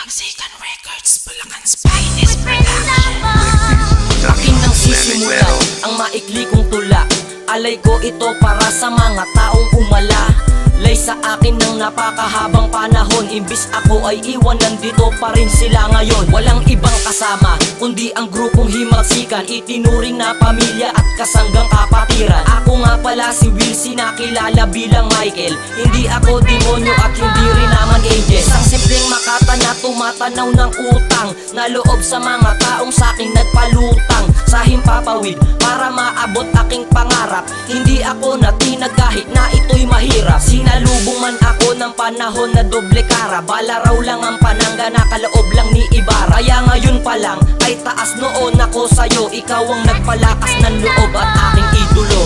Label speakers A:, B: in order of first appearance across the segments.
A: Magsikan Records, Bulacan Spines Production.
B: Aking nang sisimulan ang maikli kong tula. Alay ko ito para sa mga taong umala. Lay sa akin ng napakahabang panahon. Imbis ako ay iwan, nandito pa rin sila ngayon. Walang ibang kasama kundi ang grupong Himagsikan, itinuring na pamilya at kasanggang kapatiran. Ako nga pala si Wilsie, nakilala bilang Michael. Hindi ako demonyo at hindi rin naman angel. Isang simpleng makata na tumatanaw ng utang na loob sa mga taong saking nagpalutang sa himpapawid para maabot aking pangarap. Hindi ako natinag kahit na ito'y mahirap. Sinalubong man ako ng panahon na doble kara. Bala raw lang ang panangga, nakaloob lang ni Ibarra. Kaya ngayon pa lang ay taas noon ako sa'yo. Ikaw ang nagpalakas ng loob at aking idolo.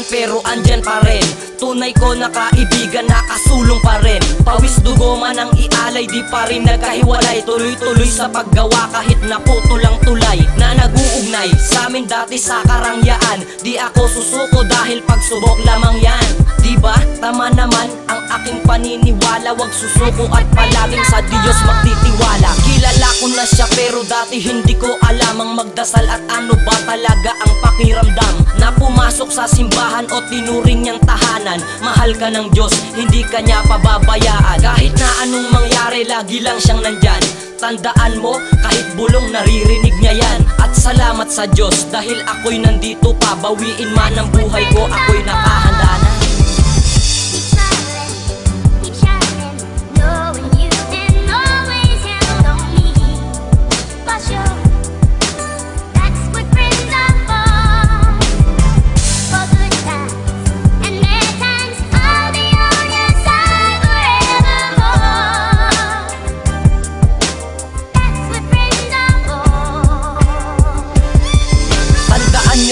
B: Pero andyan pa rin, tunay ko na kaibigan, nakasulong pa rin. Pawis dugo man ang ialay, di pa rin nagkahiwalay. Tuloy-tuloy sa paggawa kahit naputo lang tulay na nag-uugnay sa amin dati sa karangyaan. Di ako susuko dahil pagsubok lamang yan. Diba? Tama naman ang aking paniniwala. Wag susuko at palaging sa Diyos magtitiwala. Kilala ko na siya pero dati hindi ko alam ang magdasal at ano ba talaga ang pakiramdam na pumasok sa simbahan o tinuring niyang tahanan. Mahal ka ng Diyos, hindi ka niya pababayaan. Kahit na anong mangyari, lagi lang siyang nandyan. Tandaan mo, kahit bulong naririnig niya yan. At salamat sa Diyos dahil ako'y nandito pa. Bawiin man ang buhay ko, ako'y nakahanda na.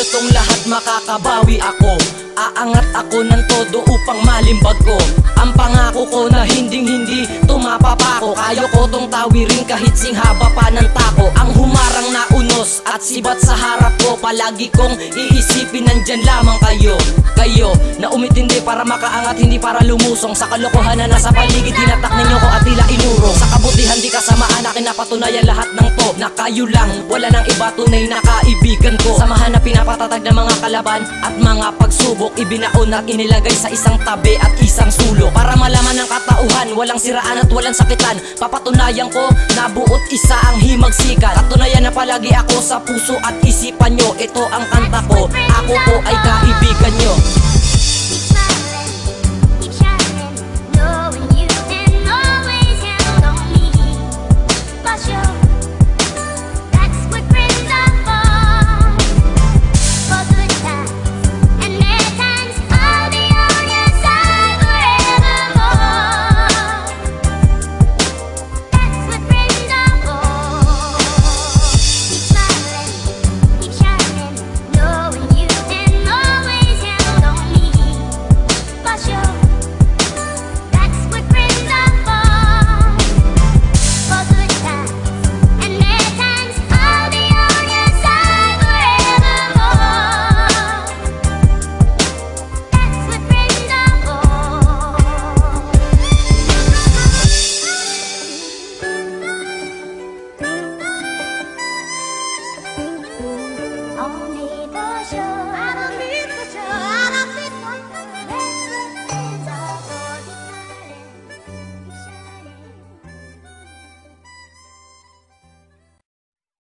B: Tong lahat makakabawi ako. Aangat ako ng todo upang malimbag ko ang pangako ko na hinding-hindi tumapapa ko. Kayo ko tong tawirin kahit singhaba pa ng tako. Ang humarang na unos at sibat sa harap ko, palagi kong iisipin nandyan lamang kayo. Kayo na umitindi para makaangat, hindi para lumusong sa kalokohan na nasa paligid. Tinatak ninyo ko at tila inurong. Sa kabutihan di kasamaan, akin napatunayan lahat ng to na kayo lang, wala nang iba, tunay na kaibigan ko. Samahan na pinapatatag ng mga kalaban at mga pagsubok, ibinaon at inilagay sa isang tabi at isang sulok. Para malaman ng katauhan, walang siraan at walang sakitan. Papatunayan ko na buot isa ang Himagsikan. Katunayan na palagi ako sa puso at isipan nyo. Ito ang kanta ko, ako po ay kaibigan nyo.